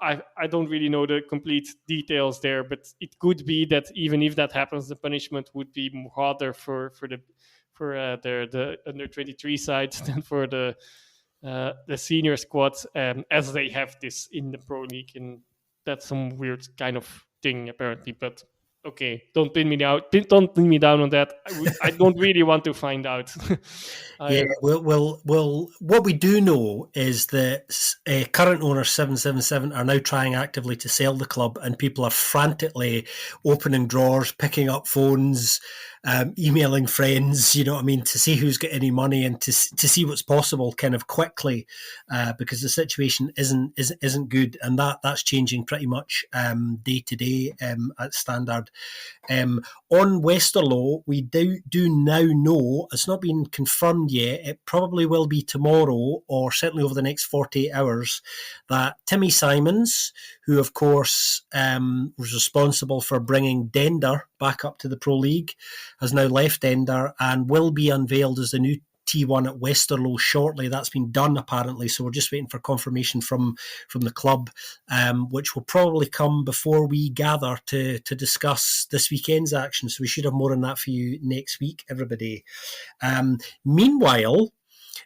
I don't really know the complete details there, but it could be that even if that happens, the punishment would be harder for the under 23 side than for the senior squad, as they have this in the Pro League, and that's some weird kind of thing apparently. But okay, don't pin me down. Don't pin me down on that. I don't really want to find out. Well, what we do know is that current owner 777 are now trying actively to sell the club, and people are frantically opening drawers, picking up phones, emailing friends, you know what I mean, to see who's got any money and to see what's possible kind of quickly, because the situation isn't good, and that's changing pretty much day to day at Standard. On Westerlo, we do now know, it's not been confirmed yet, it probably will be tomorrow or certainly over the next 48 hours, that Timmy Simons, who of course was responsible for bringing Dender back up to the Pro League, has now left Dender and will be unveiled as the new T1 at Westerlo shortly. That's been done apparently, so we're just waiting for confirmation from the club, which will probably come before we gather to discuss this weekend's action. So we should have more on that for you next week, everybody. Meanwhile,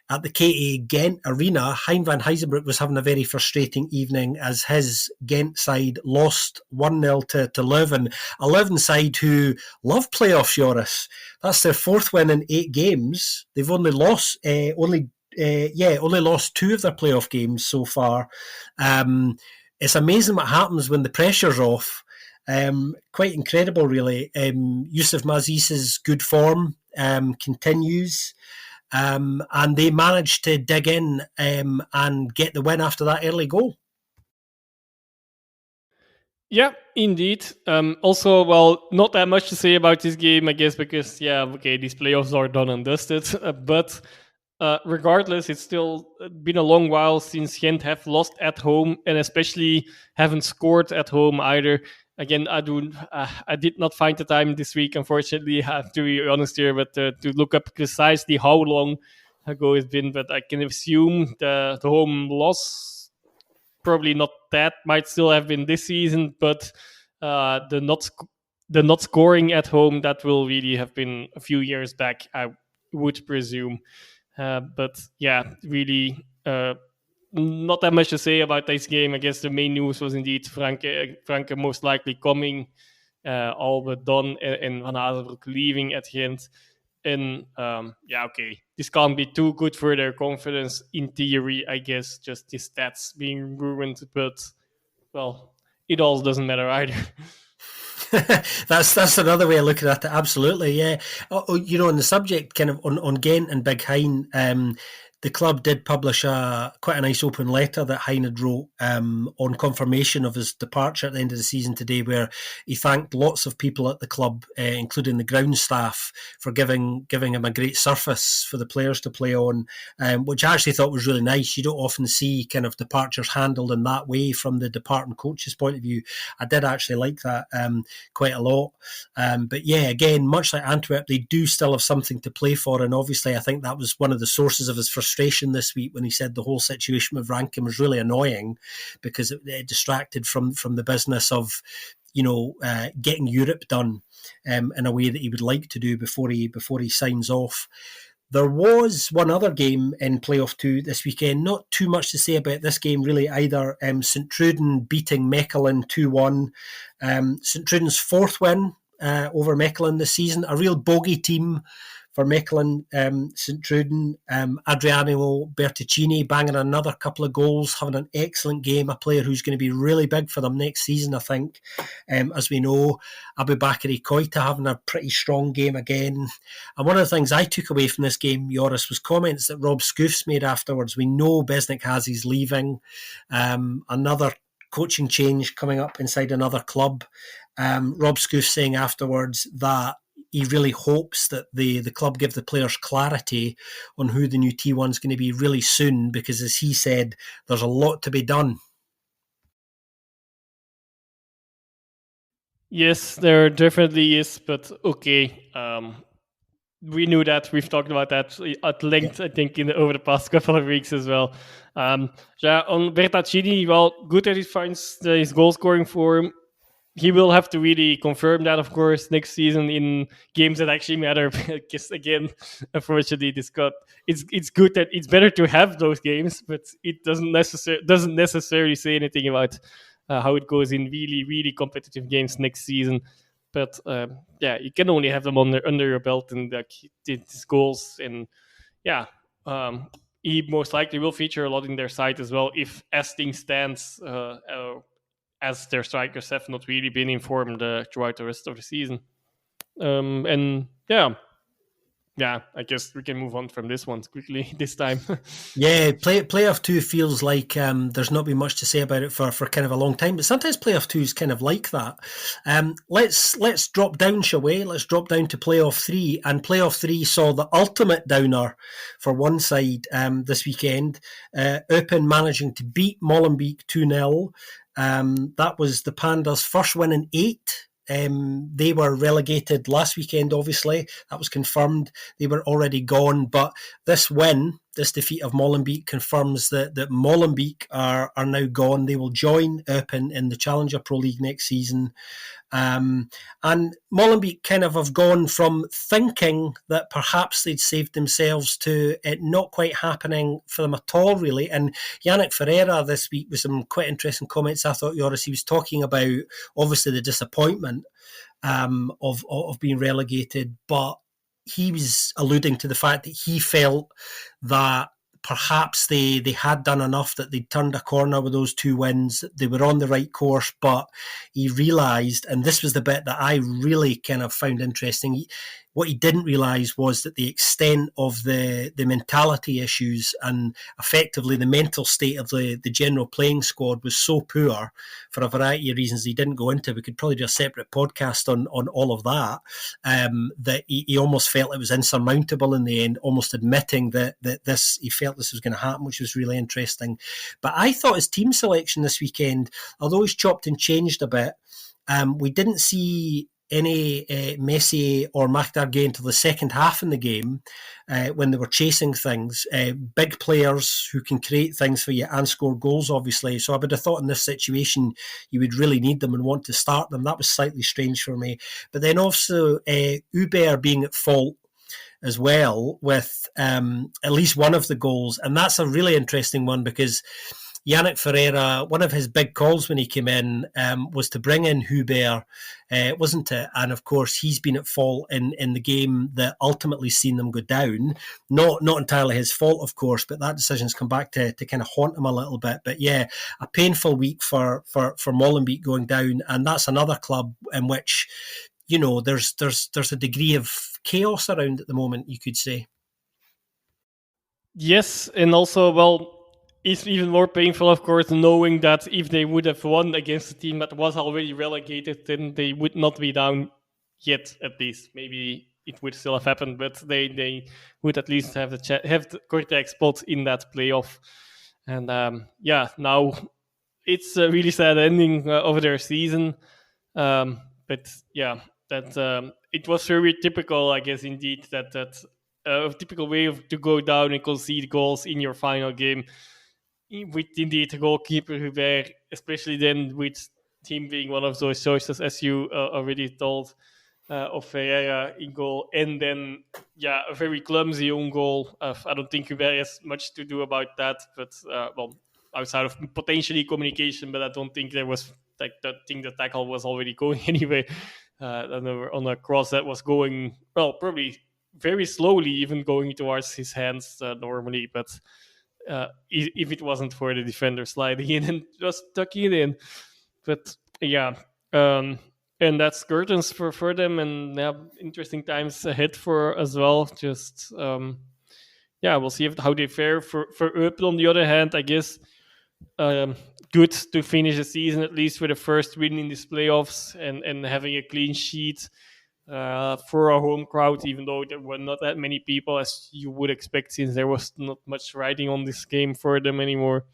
at the KA Ghent Arena, Hein van Heisenbroek was having a very frustrating evening as his Ghent side lost 1-0 to Leuven. A Leuven side who love playoffs, Joris. That's their fourth win in 8 games. They've only lost only lost 2 of their playoff games so far. It's amazing what happens when the pressure's off. Quite incredible, really. Yusuf Mazis's good form continues. And they managed to dig in and get the win after that early goal. Yeah, indeed. Also, well, not that much to say about this game, I guess, because, these playoffs are done and dusted. But regardless, it's still been a long while since Gent have lost at home, and especially haven't scored at home either. Again, I did not find the time this week, unfortunately, I have to be honest here, but to look up precisely how long ago it's been. But I can assume the home loss, probably not that, might still have been this season, but the not scoring at home, that will really have been a few years back, I would presume. But yeah, really not that much to say about this game. I guess the main news was indeed Franke most likely coming, all but done, and Van Azenbroek leaving at the end. And this can't be too good for their confidence in theory, I guess, just the stats being ruined. But, well, it all doesn't matter either. That's another way of looking at it. Absolutely, yeah. On the subject, kind of on Ghent and Big Hein, the club did publish quite a nice open letter that Hein had wrote on confirmation of his departure at the end of the season today, where he thanked lots of people at the club, including the ground staff, for giving him a great surface for the players to play on, which I actually thought was really nice. You don't often see kind of departures handled in that way from the departing coach's point of view. I did actually like that quite a lot. But yeah, again, much like Antwerp, they do still have something to play for, and obviously I think that was one of the sources of his frustration this week when he said the whole situation with Rankin was really annoying because it distracted from the business of getting Europe done in a way that he would like to do before he signs off. There was one other game in playoff 2 this weekend. Not too much to say about this game really either. St. Truden beating Mechelen 2-1. St. Truden's 4th win over Mechelen this season. A real bogey team for Mechelen. St. Truden, Adriano Berticini banging another couple of goals, having an excellent game, a player who's going to be really big for them next season, I think. As we know, Aboubakary Koita having a pretty strong game again. And one of the things I took away from this game, Joris, was comments that Rob Scoofs made afterwards. We know Besnik Hazi's leaving. Another coaching change coming up inside another club. Rob Scoofs saying afterwards that he really hopes that the club give the players clarity on who the new T1 is going to be really soon, because as he said, there's a lot to be done. Yes, there definitely is, but okay. We knew that. We've talked about that at length, I think, over the past couple of weeks as well. On Bertaccini, well, good that he finds his goal-scoring form. He will have to really confirm that, of course, next season in games that actually matter. Because again, unfortunately, it's good that it's better to have those games, but it doesn't necessarily say anything about how it goes in really, really competitive games next season. But you can only have them under your belt and his goals. And he most likely will feature a lot in their side as well if, as things stands, as their strikers have not really been informed throughout the rest of the season. I guess we can move on from this one quickly this time. Yeah, playoff 2 feels like there's not been much to say about it for kind of a long time, but sometimes playoff 2 is kind of like that. Let's drop down, shall we? Let's drop down to playoff 3, and playoff 3 saw the ultimate downer for one side this weekend. Eupen managing to beat Molenbeek 2-0. That was the Pandas' first win in 8. They were relegated last weekend, obviously. That was confirmed. They were already gone. But this defeat of Molenbeek confirms that Molenbeek are now gone. They will join Eupen in the Challenger Pro League next season. And Molenbeek kind of have gone from thinking that perhaps they'd saved themselves to it not quite happening for them at all, really. And Yannick Ferreira this week with some quite interesting comments. I thought, Joris, he was talking about obviously the disappointment of being relegated, but he was alluding to the fact that he felt that perhaps they had done enough, that they'd turned a corner with those 2 wins, they were on the right course, but he realised, and this was the bit that I really kind of found interesting, what he didn't realise was that the extent of the mentality issues and effectively the mental state of the general playing squad was so poor for a variety of reasons he didn't go into. We could probably do a separate podcast on all of that, that he almost felt it was insurmountable in the end, almost admitting that this, he felt this was going to happen, which was really interesting. But I thought his team selection this weekend, although he's chopped and changed a bit, we didn't see any Messi or Makhtar until the second half in the game, when they were chasing things. Big players who can create things for you and score goals, obviously. So I would have thought in this situation you would really need them and want to start them. That was slightly strange for me. But then also Uber being at fault as well with at least one of the goals. And that's a really interesting one because Yannick Ferreira, one of his big calls when he came in was to bring in Huber, wasn't it? And of course, he's been at fault in the game that ultimately seen them go down. Not entirely his fault, of course, but that decision's come back to kind of haunt him a little bit. But yeah, a painful week for Molenbeek going down, and that's another club in which, you know, there's a degree of chaos around at the moment, you could say. Yes, and also, well, it's even more painful, of course, knowing that if they would have won against a team that was already relegated, then they would not be down yet, at least. Maybe it would still have happened, but they would at least have the Kortrijk spot in that playoff. And now it's a really sad ending of their season. But yeah, that it was very typical, I guess, indeed, that a typical way to go down and concede goals in your final game, with indeed a goalkeeper who were, especially then with him being one of those choices, as you already told, of Ferreira in goal, and then a very clumsy own goal. I don't think Hubert has much to do about that, but outside of potentially communication, but I don't think there was like that thing. The tackle was already going anyway. On a cross that was going, well, probably very slowly, even going towards his hands normally, but if it wasn't for the defender sliding in and just tucking it in. But and that's curtains for them, and interesting times ahead for as well. Just we'll see how they fare. For Eupen, on the other hand, I guess good to finish the season at least with the first win in these playoffs and having a clean sheet for a home crowd, even though there were not that many people as you would expect, since there was not much riding on this game for them anymore.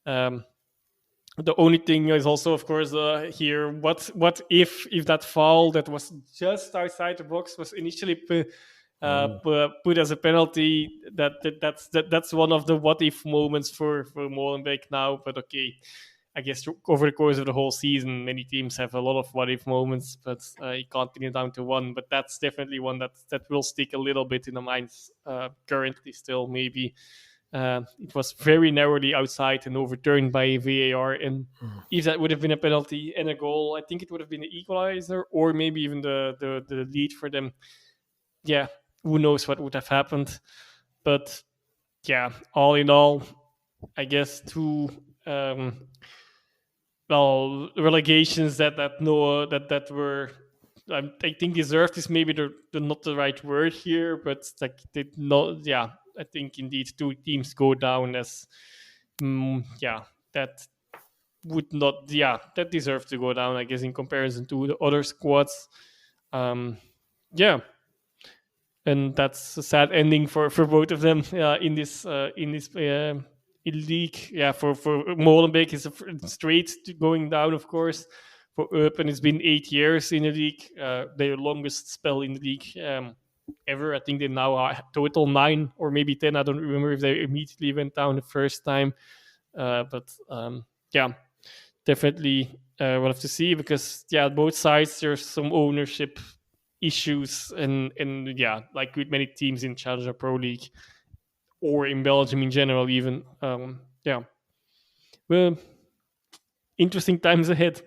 The only thing is also, of course, here, what if that foul that was just outside the box was initially put as a penalty? That's one of the what if moments for Molenbeek now. But okay, I guess over the course of the whole season, many teams have a lot of what if moments, but you can't pin it down to one. But that's definitely one that will stick a little bit in the minds currently still, maybe. It was very narrowly outside and overturned by VAR, and if that would have been a penalty and a goal, I think it would have been the equalizer, or maybe even the lead for them. Yeah, who knows what would have happened. But yeah, all in all, I guess two relegations that were, I think deserved is maybe the not the right word here, but like did not. Yeah, I think indeed two teams go down as that would not that deserve to go down, I guess, in comparison to the other squads. And that's a sad ending for both of them in this league. Yeah, for Molenbeek is straight going down, of course. For Eupen, it's been 8 years in the league, their longest spell in the league ever. I think they now are total 9 or maybe 10. I don't remember if they immediately went down the first time. definitely we'll have to see, because both sides there's some ownership issues, and like with many teams in Challenger Pro League or in Belgium in general, even. Well, interesting times ahead.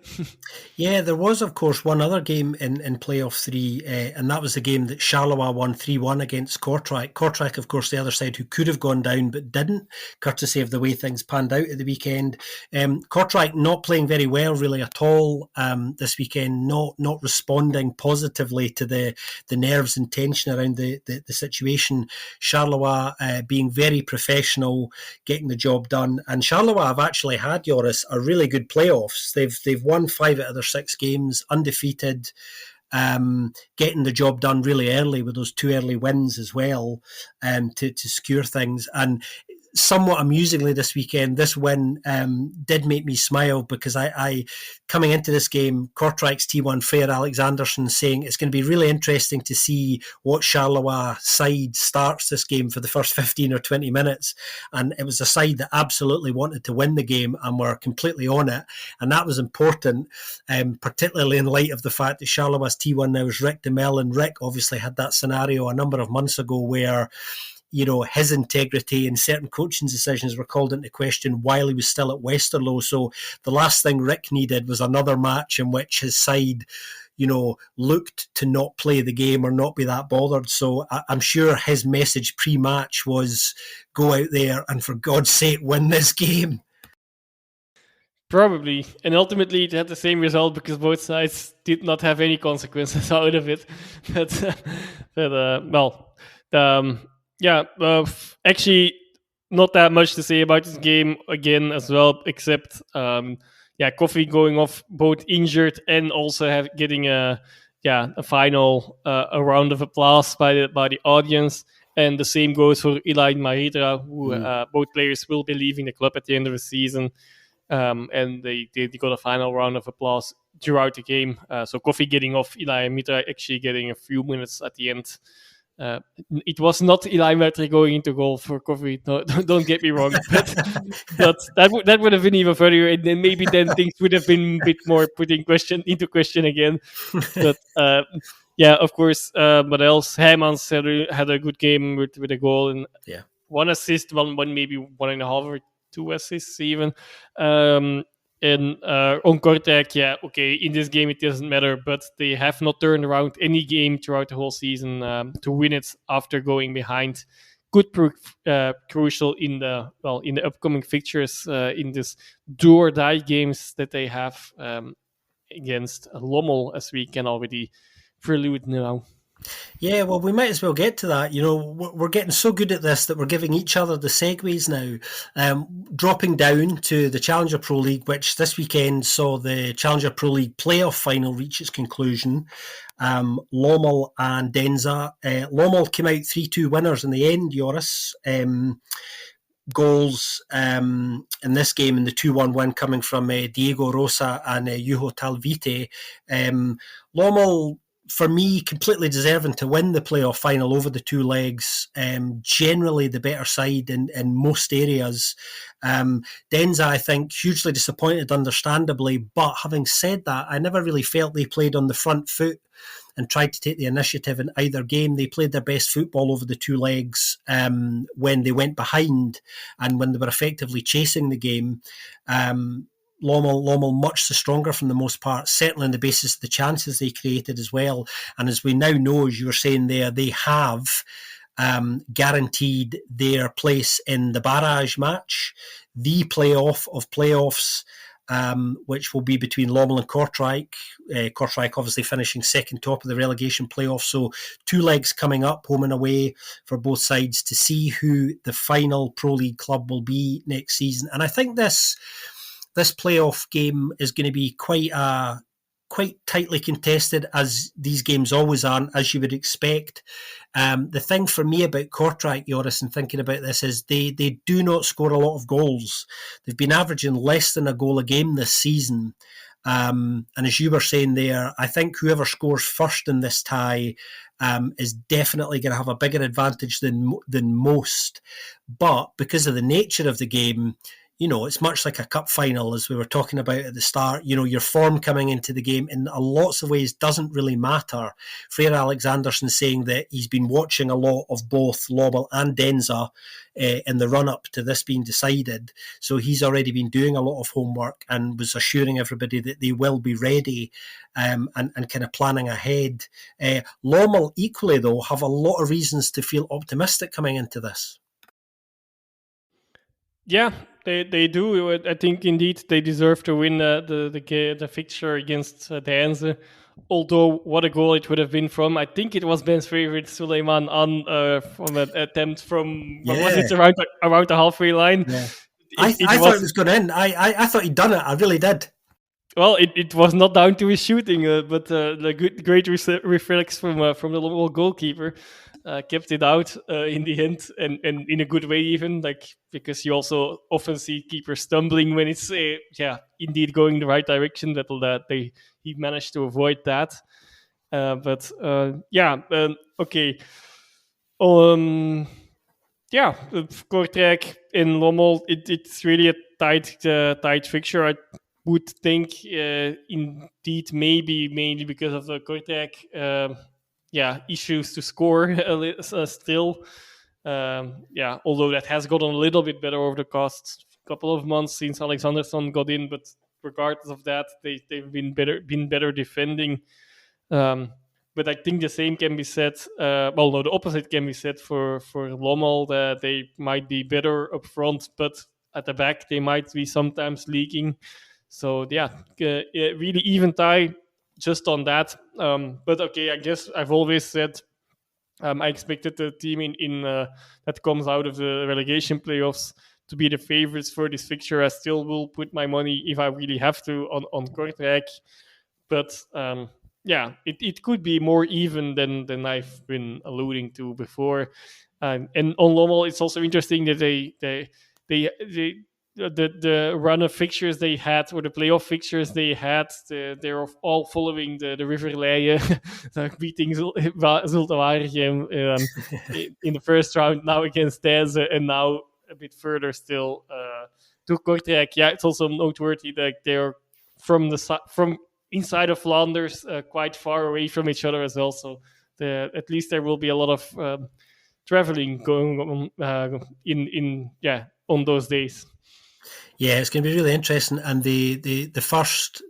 Yeah, there was, of course, one other game in playoff 3, and that was the game that Charleroi won 3-1 against Kortrijk. Kortrijk, of course, the other side, who could have gone down but didn't, courtesy of the way things panned out at the weekend. Kortrijk not playing very well, really, at all this weekend, not responding positively to the nerves and tension around the situation. Charleroi being very professional, getting the job done. And Charleroi have actually had, Joris, a really good playoffs. They've won 5 out of their 6 games, undefeated, getting the job done really early with those 2 early wins as well, to secure things. And somewhat amusingly this weekend, this win did make me smile, because I coming into this game, Kortrijk's T1 Fair Alexanderson saying it's going to be really interesting to see what Charleroi side starts this game for the first 15 or 20 minutes. And it was a side that absolutely wanted to win the game and were completely on it. And that was important, particularly in light of the fact that Charleroi's T1 now is Rick de Mel, and Rick obviously had that scenario a number of months ago where his integrity and certain coaching decisions were called into question while he was still at Westerlo. So the last thing Rick needed was another match in which his side, looked to not play the game or not be that bothered. So I'm sure his message pre-match was, go out there and for God's sake win this game. Probably. And ultimately it had the same result, because both sides did not have any consequences out of it. Actually, not that much to say about this game again as well, except Coffee going off both injured and also getting a final a round of applause by the audience. And the same goes for Eli and Mahidra, who both players will be leaving the club at the end of the season. And they got a final round of applause throughout the game. So Coffee getting off, Eli and Mitra actually getting a few minutes at the end. It was not Eli Metri going into goal for Coffee. No, don't get me wrong, but that would have been even further, and then maybe things would have been a bit more put into question again. But of course. What else? Heijmans had a good game with a goal and one assist, one maybe 1.5 or 2 assists even. And on Kortrijk, in this game it doesn't matter, but they have not turned around any game throughout the whole season to win it after going behind. Could prove crucial in the upcoming fixtures in this do or die games that they have against Lommel, as we can already prelude now. Yeah, well, we might as well get to that. We're getting so good at this that we're giving each other the segues now. Dropping down to the Challenger Pro League, which this weekend saw the Challenger Pro League playoff final reach its conclusion. Lommel and Denza. Lommel came out 3-2 winners in the end, Joris. Goals in this game, in the 2-1 win coming from Diego Rosa and Juho Talvite. Lommel, for me, completely deserving to win the playoff final over the 2 legs. Generally the better side in most areas. Denza, I think, hugely disappointed, understandably. But having said that, I never really felt they played on the front foot and tried to take the initiative in either game. They played their best football over the 2 legs when they went behind and when they were effectively chasing the game. Lommel much the stronger from the most part, certainly on the basis of the chances they created as well. And as we now know, as you were saying there, they have guaranteed their place in the barrage match, the playoff of playoffs, which will be between Lommel and Kortrijk. Kortrijk obviously finishing second top of the relegation playoff. So 2 legs coming up, home and away, for both sides to see who the final Pro League club will be next season. And I think this playoff game is going to be quite tightly contested, as these games always are, as you would expect. The thing for me about Kortrijk, Joris, and thinking about this, is they do not score a lot of goals. They've been averaging less than a goal a game this season. And as you were saying there, I think whoever scores first in this tie is definitely going to have a bigger advantage than most. But because of the nature of the game, it's much like a cup final, as we were talking about at the start. Your form coming into the game in lots of ways doesn't really matter. Freyr Alexandersson saying that he's been watching a lot of both Lommel and Denza in the run-up to this being decided. So he's already been doing a lot of homework and was assuring everybody that they will be ready and kind of planning ahead. Lommel equally, though, have a lot of reasons to feel optimistic coming into this. Yeah, they do. I think indeed they deserve to win the fixture against Denze. Although what a goal it would have been from, I think it was Ben's favorite Suleiman on from an attempt from was it around the halfway line. Yeah. I thought it was going in. I thought he'd done it. I really did. Well, it was not down to his shooting, but the great reflex from the Lommel goalkeeper kept it out in the end, and in a good way even, because you also often see keepers stumbling when it's indeed going the right direction. He managed to avoid that, okay. Kortrijk in Lommel, it's really a tight fixture. I would think indeed maybe mainly because of the Kortrijk issues to score still. Although that has gotten a little bit better over the past couple of months since Alexandersson got in, but regardless of that, they've been better defending. But I think the same can be said. The opposite can be said for Lommel. That they might be better up front, but at the back they might be sometimes leaking. So really even tie just on that. But okay, I guess I've always said I expected the team in that comes out of the relegation playoffs to be the favorites for this fixture. I still will put my money, if I really have to, on Kortrijk. But it could be more even than I've been alluding to before. And on Lommel, it's also interesting that the run of fixtures they had, or the playoff fixtures they had, they're all following the River Leie, beating Zulte Waregem in the first round, now against Denze, and now a bit further still to Kortrijk. Yeah, it's also noteworthy that they're from inside of Flanders, quite far away from each other as well. So at least there will be a lot of traveling going on on those days. Yeah, it's going to be really interesting, and the first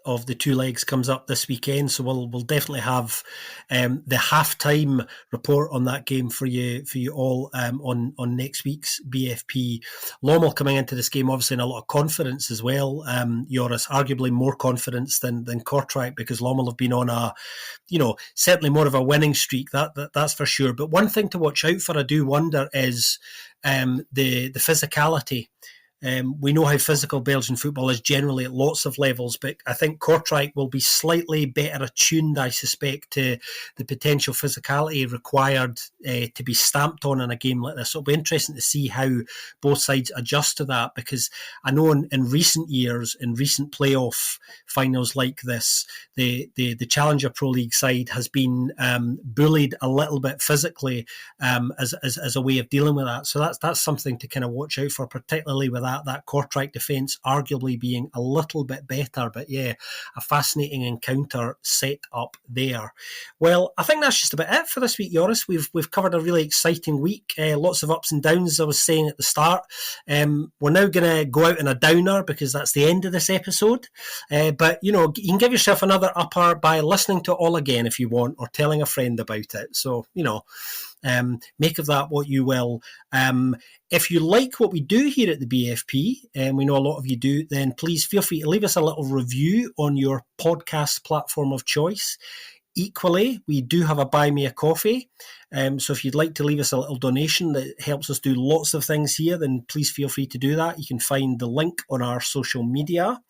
of the two legs comes up this weekend, so we'll definitely have the halftime report on that game for you all on next week's BFP. Lommel coming into this game obviously in a lot of confidence as well. Joris, arguably more confidence than Kortrijk, because Lommel have been on a certainly more of a winning streak. That's for sure. But one thing to watch out for, I do wonder, is the physicality. We know how physical Belgian football is generally at lots of levels, but I think Kortrijk will be slightly better attuned, I suspect, to the potential physicality required to be stamped on in a game like this. So it'll be interesting to see how both sides adjust to that, because I know in recent years, in recent playoff finals like this, the Challenger Pro League side has been bullied a little bit physically as a way of dealing with that. So that's something to kind of watch out for, particularly with that Kortrijk defence arguably being a little bit better. But yeah, a fascinating encounter set up there. Well, I think that's just about it for this week, Joris. We've covered a really exciting week. Lots of ups and downs, as I was saying at the start. We're now going to go out in a downer, because that's the end of this episode. But you can give yourself another upper by listening to it all again if you want, or telling a friend about it. So make of that what you will. If you like what we do here at the BFP, and we know a lot of you do, then please feel free to leave us a little review on your podcast platform of choice. Equally, we do have a Buy Me a Coffee. So if you'd like to leave us a little donation that helps us do lots of things here, then please feel free to do that. You can find the link on our social media.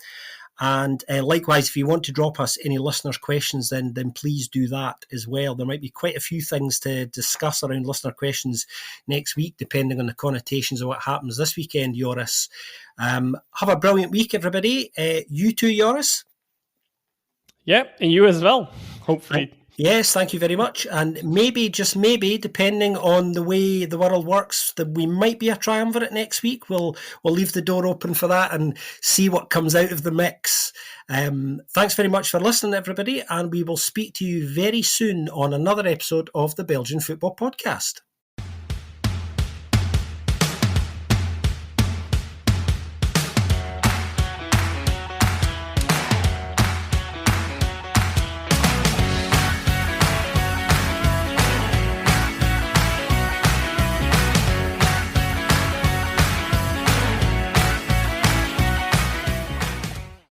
And likewise, if you want to drop us any listeners' questions, then please do that as well. There might be quite a few things to discuss around listener questions next week, depending on the connotations of what happens this weekend, Joris. Have a brilliant week, everybody. You too, Joris. Yeah, and you as well, hopefully. Yes, thank you very much. And maybe, just maybe, depending on the way the world works, that we might be a triumvirate next week. We'll leave the door open for that and see what comes out of the mix. Thanks very much for listening, everybody, and we will speak to you very soon on another episode of the Belgian Football Podcast.